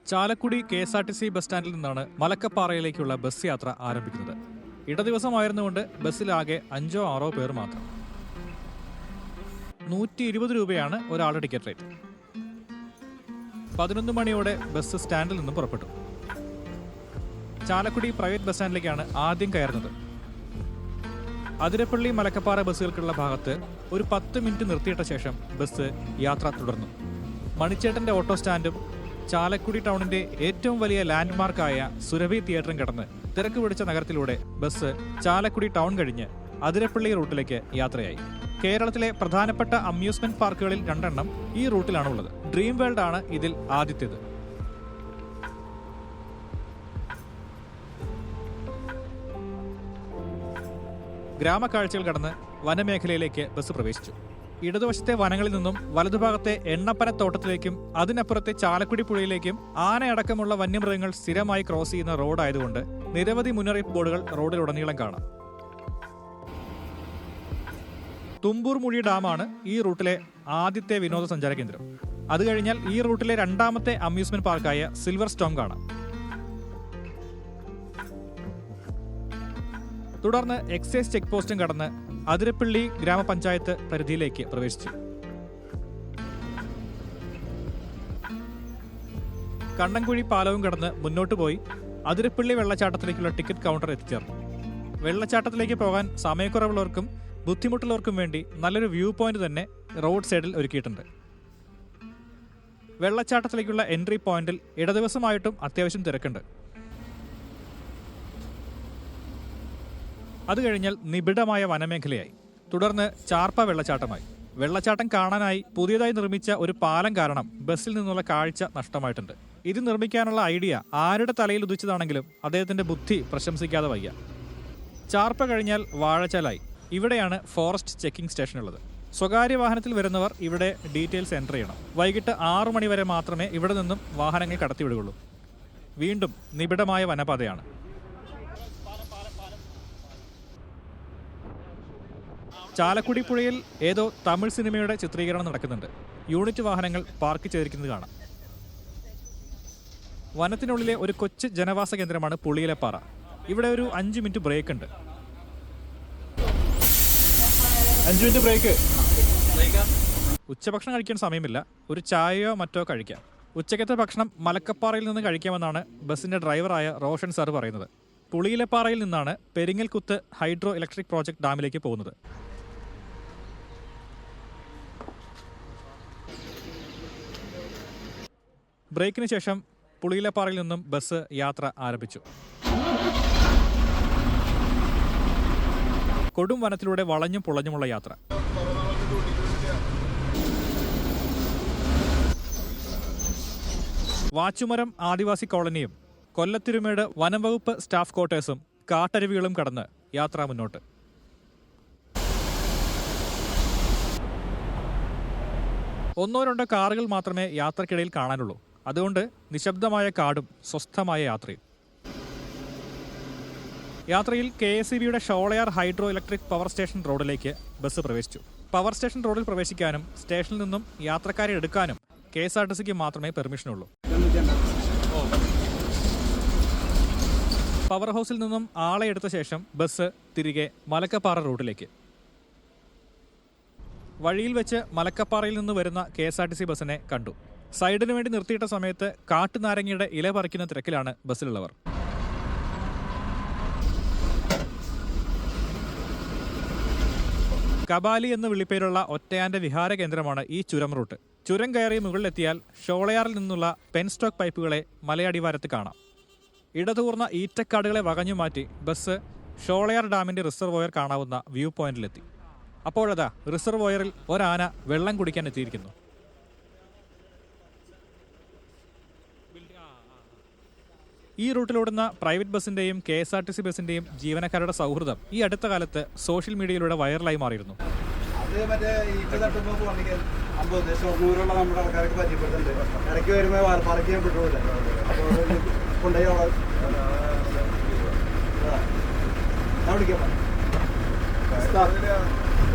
Chalakudy KSRTC bus സ്റ്റാൻഡിൽ നിന്നാണ് മലക്കപ്പാറയിലേക്കുള്ള bus യാത്ര ആരംഭിക്കുന്നത്. ഇടദിവസമായിരുന്നുകൊണ്ട് ബസ്സിലാകെ 5-6 പേർ മാത്രം. 120 രൂപയാണ് ഒരാളുടെ ടിക്കറ്റ് റേറ്റ്. 11 മണിയോടെ ബസ് സ്റ്റാൻഡിൽ നിന്നും പുറപ്പെട്ടു. ചാലക്കുടി പ്രൈവറ്റ് ബസ് സ്റ്റാൻഡിലേക്കാണ് ആദ്യം കയറുന്നത്. അതിരപ്പള്ളി മലക്കപ്പാറ ബസ്സുകൾക്കുള്ള ഭാഗത്ത് ഒരു 10 മിനിറ്റ് നിർത്തിയിട്ട ശേഷം ബസ് യാത്ര തുടർന്നു. മണിച്ചേട്ടന്റെ ഓട്ടോ സ്റ്റാൻഡും ചാലക്കുടി ടൗണിന്റെ ഏറ്റവും വലിയ ലാൻഡ്മാർക്കായ സുരഭി തിയേറ്ററും കടന്ന് തിരക്ക് പിടിച്ച നഗരത്തിലൂടെ ബസ് ചാലക്കുടി ടൗൺ കഴിഞ്ഞ് അതിരപ്പള്ളി റൂട്ടിലേക്ക് യാത്രയായി. കേരളത്തിലെ പ്രധാനപ്പെട്ട അമ്യൂസ്മെന്റ് പാർക്കുകളിൽ 2 ഈ റൂട്ടിലാണുള്ളത്. ഡ്രീം വേൾഡ് ആണ് ഇതിൽ ആദ്യത്തേത്. ഗ്രാമക്കാഴ്ചകൾ കടന്ന് വനമേഖലയിലേക്ക് ബസ് പ്രവേശിച്ചു. ഇടതുവശത്തെ വനങ്ങളിൽ നിന്നും വലതുഭാഗത്തെ എണ്ണപ്പനത്തോട്ടത്തിലേക്കും അതിനപ്പുറത്തെ ചാലക്കുടി പുഴയിലേക്കും ആനയടക്കമുള്ള വന്യമൃഗങ്ങൾ സ്ഥിരമായി ക്രോസ് ചെയ്യുന്ന റോഡായതുകൊണ്ട് നിരവധി മുന്നറിയിപ്പ് ബോർഡുകൾ റോഡിലുടനീളം കാണാം. തുമ്പൂർ മുഴി ഡാമാണ് ഈ റൂട്ടിലെ ആദ്യത്തെ വിനോദസഞ്ചാര കേന്ദ്രം. അത് കഴിഞ്ഞാൽ ഈ റൂട്ടിലെ 2ാമത്തെ അമ്യൂസ്മെന്റ് പാർക്കായ സിൽവർ സ്റ്റോം കാണാം. തുടർന്ന് എക്സൈസ് ചെക്ക് പോസ്റ്റും കടന്ന് അതിരപ്പള്ളി ഗ്രാമപഞ്ചായത്ത് പരിധിയിലേക്ക് പ്രവേശിച്ചു. കണ്ണൻകുഴി പാലവും കടന്ന് മുന്നോട്ട് പോയി അതിരപ്പള്ളി വെള്ളച്ചാട്ടത്തിലേക്കുള്ള ടിക്കറ്റ് കൗണ്ടർ എത്തിച്ചേർന്നു. വെള്ളച്ചാട്ടത്തിലേക്ക് പോകാൻ സമയക്കുറവുള്ളവർക്കും ബുദ്ധിമുട്ടുള്ളവർക്കും വേണ്ടി നല്ലൊരു വ്യൂ പോയിന്റ് തന്നെ റോഡ് സൈഡിൽ ഒരുക്കിയിട്ടുണ്ട്. വെള്ളച്ചാട്ടത്തിലേക്കുള്ള എൻട്രി പോയിന്റിൽ ഇടദിവസമായിട്ടും അത്യാവശ്യം തിരക്കുണ്ട്. അത് കഴിഞ്ഞാൽ നിബിഡമായ വനമേഖലയായി. തുടർന്ന് ചാർപ്പ വെള്ളച്ചാട്ടമായി. വെള്ളച്ചാട്ടം കാണാനായി പുതിയതായി നിർമ്മിച്ച ഒരു പാലം കാരണം ബസ്സിൽ നിന്നുള്ള കാഴ്ച നഷ്ടമായിട്ടുണ്ട്. ഇത് നിർമ്മിക്കാനുള്ള ഐഡിയ ആരുടെ തലയിൽ ഉദിച്ചതാണെങ്കിലും അദ്ദേഹത്തിന്റെ ബുദ്ധി പ്രശംസിക്കാതെ വയ്യ. ചാർപ്പ കഴിഞ്ഞാൽ വാഴച്ചാലായി. ഇവിടെയാണ് ഫോറസ്റ്റ് ചെക്കിംഗ് സ്റ്റേഷൻ ഉള്ളത്. സ്വകാര്യ വാഹനത്തിൽ വരുന്നവർ ഇവിടെ ഡീറ്റെയിൽസ് എൻ്റർ ചെയ്യണം. വൈകിട്ട് 6 മണി വരെ മാത്രമേ ഇവിടെ നിന്നും വാഹനങ്ങൾ കടത്തിവിടുകയുള്ളൂ. വീണ്ടും നിബിഡമായ വനപാതയാണ്. ചാലക്കുടി പുഴയിൽ ഏതോ തമിഴ് സിനിമയുടെ ചിത്രീകരണം നടക്കുന്നുണ്ട്. യൂണിറ്റ് വാഹനങ്ങൾ പാർക്ക് ചെയ്തിരിക്കുന്നത് കാണാം. വനത്തിനുള്ളിലെ ഒരു കൊച്ചു ജനവാസ കേന്ദ്രമാണ് പുളിയിലെപ്പാറ. ഇവിടെ ഒരു 5 മിനിറ്റ് ബ്രേക്ക് ഉണ്ട്. 5 മിനിറ്റ് ബ്രേക്ക്. ഉച്ചഭക്ഷണം കഴിക്കാൻ സമയമില്ല. ഒരു ചായയോ മറ്റോ കഴിക്കാം. ഉച്ചക്കത്തെ ഭക്ഷണം മലക്കപ്പാറയിൽ നിന്ന് കഴിക്കാമെന്നാണ് ബസിന്റെ ഡ്രൈവറായ റോഷൻ സാർ പറയുന്നത്. പുളിയിലെപ്പാറയിൽ നിന്നാണ് പെരിങ്ങൽകുത്ത് ഹൈഡ്രോ ഇലക്ട്രിക് പ്രോജക്ട് ഡാമിലേക്ക് പോകുന്നത്. ബ്രേക്കിന് ശേഷം പുളിയിലെപ്പാറയിൽ നിന്നും ബസ് യാത്ര ആരംഭിച്ചു. കൊടും വനത്തിലൂടെ വളഞ്ഞും പുളഞ്ഞുമുള്ള യാത്ര. വാച്ചുമരം ആദിവാസി കോളനിയും കൊല്ലത്തിരുമേട് വനം വകുപ്പ് സ്റ്റാഫ് ക്വാർട്ടേഴ്സും കാട്ടരുവികളും കടന്ന് യാത്ര മുന്നോട്ട്. ഒന്നോ രണ്ടോ കാറുകൾ മാത്രമേ യാത്രക്കിടയിൽ കാണാനുള്ളൂ. അതുകൊണ്ട് നിശബ്ദമായ കാടും സ്വസ്ഥമായ യാത്രയും. യാത്രയിൽ KSEBയുടെ Sholayar hydro electric power station റോഡിലേക്ക് ബസ് പ്രവേശിച്ചു. പവർ സ്റ്റേഷൻ റോഡിൽ പ്രവേശിക്കാനും സ്റ്റേഷനിൽ നിന്നും യാത്രക്കാരെ എടുക്കാനും KSRTCക്ക് മാത്രമേ പെർമിഷനുള്ളൂ. പവർ ഹൗസിൽ നിന്നും ആളെ എടുത്ത ശേഷം ബസ് തിരികെ മലക്കപ്പാറ റൂട്ടിലേക്ക്. വഴിയിൽ വെച്ച് മലക്കപ്പാറയിൽ നിന്ന് വരുന്ന KSRTC ബസ്സിനെ കണ്ടു. സൈഡിനു വേണ്ടി നിർത്തിയിട്ട സമയത്ത് കാട്ടുനാരങ്ങയുടെ ഇല പറിക്കുന്ന തിരക്കിലാണ് ബസ്സിലുള്ളവർ. കബാലി എന്ന് വിളിപ്പേരുള്ള ഒറ്റയാന്റെ വിഹാര കേന്ദ്രമാണ് ഈ ചുരം റൂട്ട്. ചുരം കയറി മുകളിലെത്തിയാൽ ഷോളയാറിൽ നിന്നുള്ള പെൻസ്റ്റോക്ക് പൈപ്പുകളെ മലയടിവാരത്ത് കാണാം. ഇടതൂർന്ന ഈറ്റക്കാടുകളെ വകഞ്ഞുമാറ്റി ബസ് ഷോളയാർ ഡാമിന്റെ റിസർവോയർ കാണാവുന്ന വ്യൂ പോയിന്റിലെത്തി. അപ്പോഴതാ റിസർവോയറിൽ ഒരാന വെള്ളം കുടിക്കാൻ എത്തിയിരിക്കുന്നു. ഈ റൂട്ടിലോടുന്ന പ്രൈവറ്റ് ബസിന്റെയും KSRTC ബസിന്റെയും ജീവനക്കാരുടെ സൗഹൃദം ഈ അടുത്ത കാലത്ത് സോഷ്യൽ മീഡിയയിലൂടെ വൈറലായി മാറിയിരുന്നു.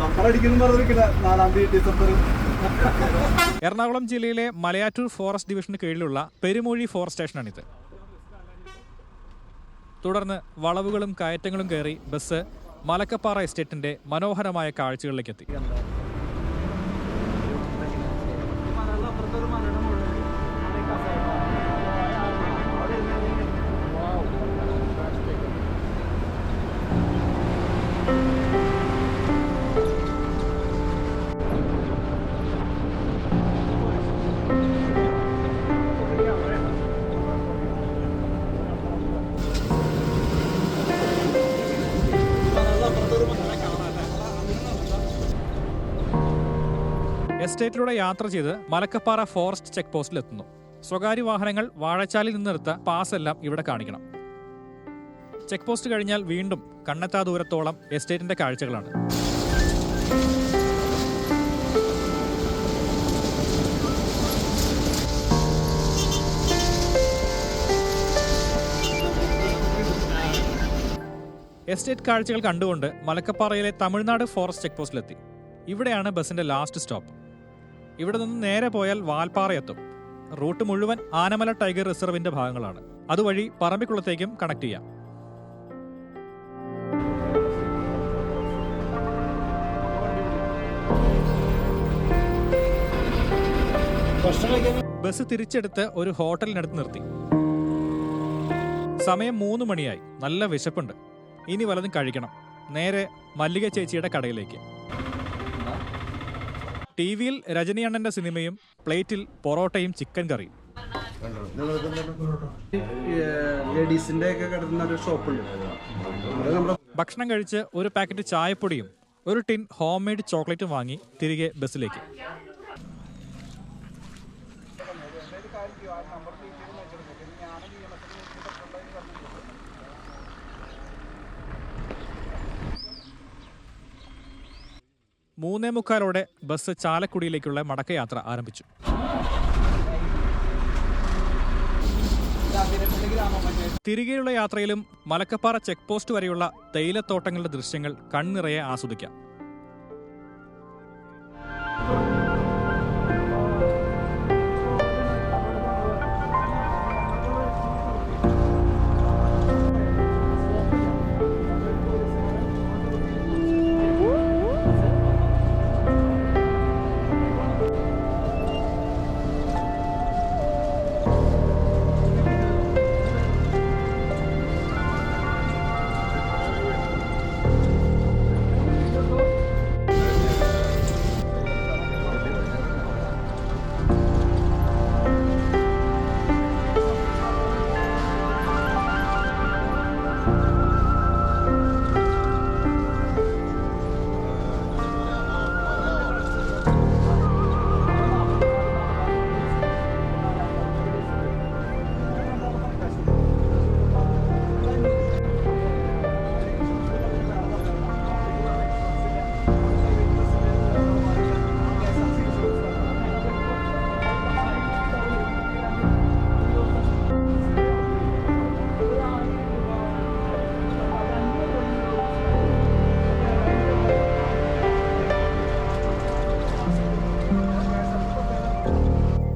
നമ്മളടിക്കുന്നു പറഞ്ഞിരിക്കില്ല. 4 ഡിസംബർ എറണാകുളം ജില്ലയിലെ മലയാറ്റൂർ ഫോറസ്റ്റ് ഡിവിഷന് കീഴിലുള്ള പെരുമൂഴി ഫോറസ്റ്റ് സ്റ്റേഷനാണിത്. തുടർന്ന് വളവുകളും കയറ്റങ്ങളും കയറി ബസ് മലക്കപ്പാറ എസ്റ്റേറ്റിന്റെ മനോഹരമായ കാഴ്ചകളിലേക്കെത്തി. എസ്റ്റേറ്റിലൂടെ യാത്ര ചെയ്ത് മലക്കപ്പാറ ഫോറസ്റ്റ് ചെക്ക് പോസ്റ്റിലെത്തുന്നു. സ്വകാര്യ വാഹനങ്ങൾ വാഴച്ചാലിൽ നിന്നെടുത്ത പാസ് എല്ലാം ഇവിടെ കാണിക്കണം. ചെക്ക് പോസ്റ്റ് കഴിഞ്ഞാൽ വീണ്ടും കണ്ണെത്താ ദൂരത്തോളം എസ്റ്റേറ്റിന്റെ കാഴ്ചകളാണ്. എസ്റ്റേറ്റ് കാഴ്ചകൾ കണ്ടുകൊണ്ട് മലക്കപ്പാറയിലെ തമിഴ്നാട് ഫോറസ്റ്റ് ചെക്ക് പോസ്റ്റിലെത്തി. ഇവിടെയാണ് ബസിന്റെ ലാസ്റ്റ് സ്റ്റോപ്പ്. ഇവിടെ നിന്ന് നേരെ പോയാൽ വാൽപ്പാറ എത്തും. റൂട്ട് മുഴുവൻ ആനമല ടൈഗർ റിസർവിന്റെ ഭാഗങ്ങളാണ്. അതുവഴി പറമ്പിക്കുളത്തേക്കും കണക്ട് ചെയ്യാം. ബസ് തിരിച്ചെടുത്ത് ഒരു ഹോട്ടലിനടുത്ത് നിർത്തി. സമയം 3 മണിയായി. നല്ല വിശപ്പുണ്ട്. ഇനി വല്ലതും കഴിക്കണം. നേരെ മല്ലിക ചേച്ചിയുടെ കടയിലേക്ക്. ടിവിയിൽ രജനി അണ്ണന്റെ സിനിമയും പ്ലേറ്റിൽ പൊറോട്ടയും ചിക്കൻ കറിയും. ഭക്ഷണം കഴിച്ച് ഒരു പാക്കറ്റ് ചായപ്പൊടിയും ഒരു ടിൻ ഹോം മെയ്ഡ് ചോക്ലേറ്റും വാങ്ങി തിരികെ ബസ്സിലേക്ക്. മൂന്നേ മുക്കാലോടെ ബസ് ചാലക്കുടിയിലേക്കുള്ള മടക്കയാത്ര ആരംഭിച്ചു. തിരികെയുള്ള യാത്രയിലും മലക്കപ്പാറ ചെക്ക് പോസ്റ്റ് വരെയുള്ള തേയിലത്തോട്ടങ്ങളുടെ ദൃശ്യങ്ങൾ കൺനിറയെ ആസ്വദിക്കാം.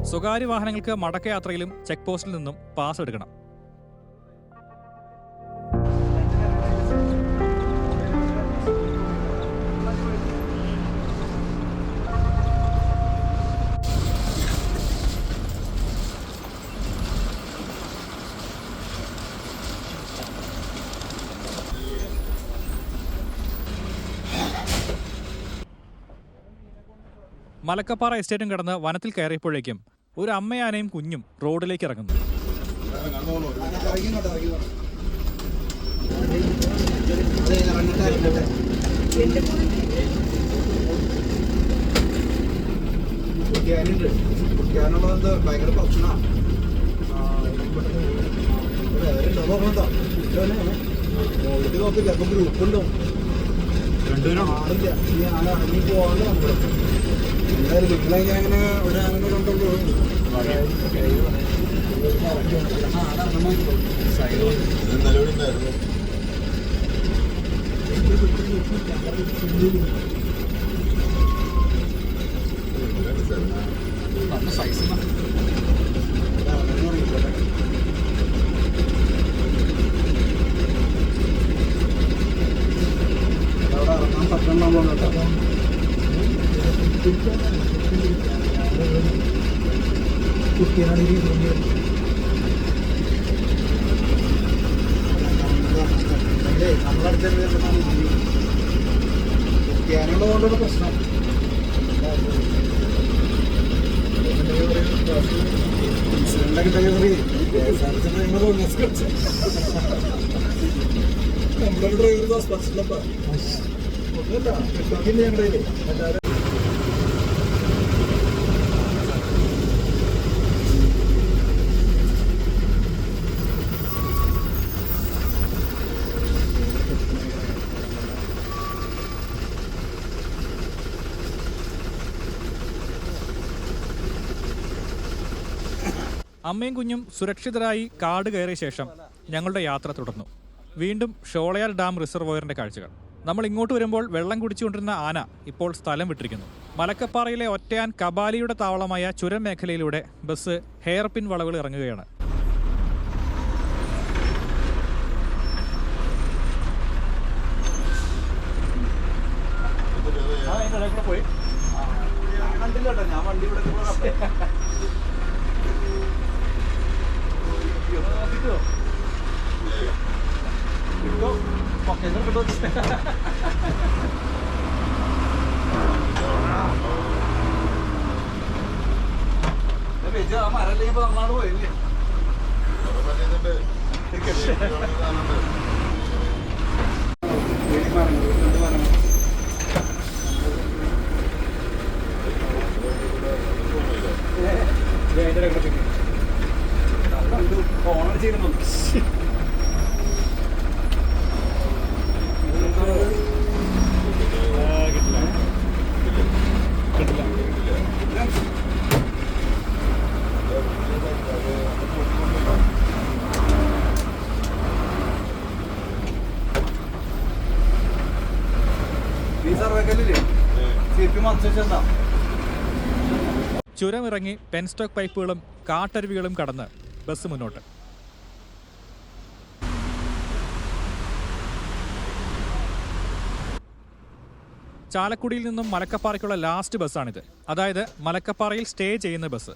സ്വകാര്യ വാഹനങ്ങൾക്ക് മടക്കയാത്രയിലും ചെക്ക് പോസ്റ്റിൽ നിന്നും പാസ് എടുക്കണം. മലക്കപ്പാറ എസ്റ്റേറ്റും കടന്ന് വനത്തിൽ കയറിയപ്പോഴേക്കും ഒരു അമ്മയാനയും കുഞ്ഞും റോഡിലേക്ക് ഇറങ്ങുന്നു. ഭയങ്കര പ്രശ്നമാണ്. നോക്കി ചിലപ്പോൾ ഗ്രൂപ്പുണ്ടോ ആളില്ല. ഞാൻ ഇറങ്ങി പോകാണ്ട് നമ്മൾ എന്തായാലും നിങ്ങളെ അങ്ങനെ ഇവിടെ അങ്ങനെ കണ്ടുള്ളൂ. നിലവിലുണ്ടായിരുന്നു സൈസ് അറിയിക്കട്ടെ. അവിടെ ഇറങ്ങാൻ പറ്റണമല്ലോ കേട്ടോ. കുട്ടിയാനുള്ളതുകൊണ്ടുള്ള പ്രശ്നം. ഇൻസിഡൻ്റൊക്കെ ഡ്രൈവറി നമ്മുടെ ഡ്രൈവർ സ്പെഷ്യലപ്പാ ഒന്നുമില്ല കിട്ടില്ല ഞങ്ങളുടെ എല്ലാവരും. അമ്മയും കുഞ്ഞും സുരക്ഷിതരായി കാട് കയറിയ ശേഷം ഞങ്ങളുടെ യാത്ര തുടർന്നു. വീണ്ടും ഷോളയാർ ഡാം റിസർവോയറിന്റെ കാഴ്ചകൾ. നമ്മൾ ഇങ്ങോട്ട് വരുമ്പോൾ വെള്ളം കുടിച്ചുകൊണ്ടിരുന്ന ആന ഇപ്പോൾ സ്ഥലം വിട്ടിരിക്കുന്നു. മലക്കപ്പാറയിലെ ഒറ്റയാൻ കബാലിയുടെ താവളമായ ചുരം മേഖലയിലൂടെ ബസ് ഹെയർ പിൻ വളവുകൾ ഇറങ്ങുകയാണ്. ഞാൻ വണ്ടി ഇവിടെ മരല്ലെങ്കിൽ ഇപ്പൊ നമ്മളാണ് പോയില്ലേ. ഫോൺ ചെയ്യുന്നു. ചുരമിറങ്ങി പെൻസ്റ്റോക്ക് പൈപ്പുകളും കാട്ടരുവികളും കടന്ന് ബസ് മുന്നോട്ട്. ചാലക്കുടിയിൽ നിന്നും മലക്കപ്പാറയ്ക്കുള്ള ലാസ്റ്റ് ബസ്സാണിത്. അതായത് മലക്കപ്പാറയിൽ സ്റ്റേ ചെയ്യുന്ന ബസ്.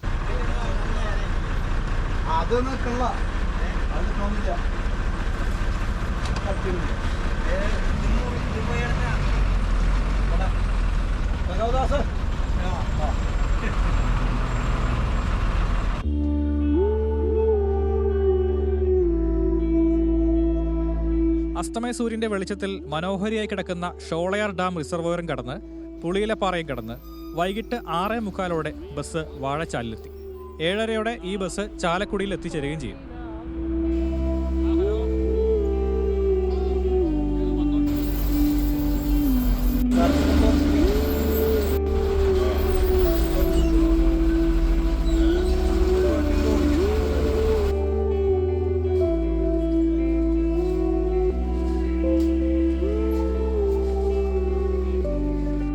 അസ്തമയ സൂര്യന്റെ വെളിച്ചത്തിൽ മനോഹരിയായി കിടക്കുന്ന ഷോളയാർ ഡാം റിസർവോയറും കടന്ന് പുളിയിലപ്പാറയും കടന്ന് വൈകിട്ട് 6:45 ബസ് വാഴച്ചാലിലെത്തി. 7:30 ഈ ബസ് ചാലക്കുടിയിൽ എത്തിച്ചേരുകയും ചെയ്യും.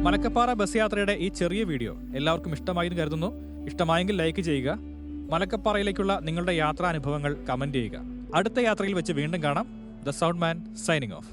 മലക്കപ്പാറ ബസ് യാത്രയുടെ ഈ ചെറിയ വീഡിയോ എല്ലാവർക്കും ഇഷ്ടമായി എന്ന് കരുതുന്നു. ഇഷ്ടമായെങ്കിൽ ലൈക്ക് ചെയ്യുക. മലക്കപ്പാറയിലേക്കുള്ള നിങ്ങളുടെ യാത്രാനുഭവങ്ങൾ കമന്റ് ചെയ്യുക. അടുത്ത യാത്രയിൽ വെച്ച് വീണ്ടും കാണാം. The sound man signing off.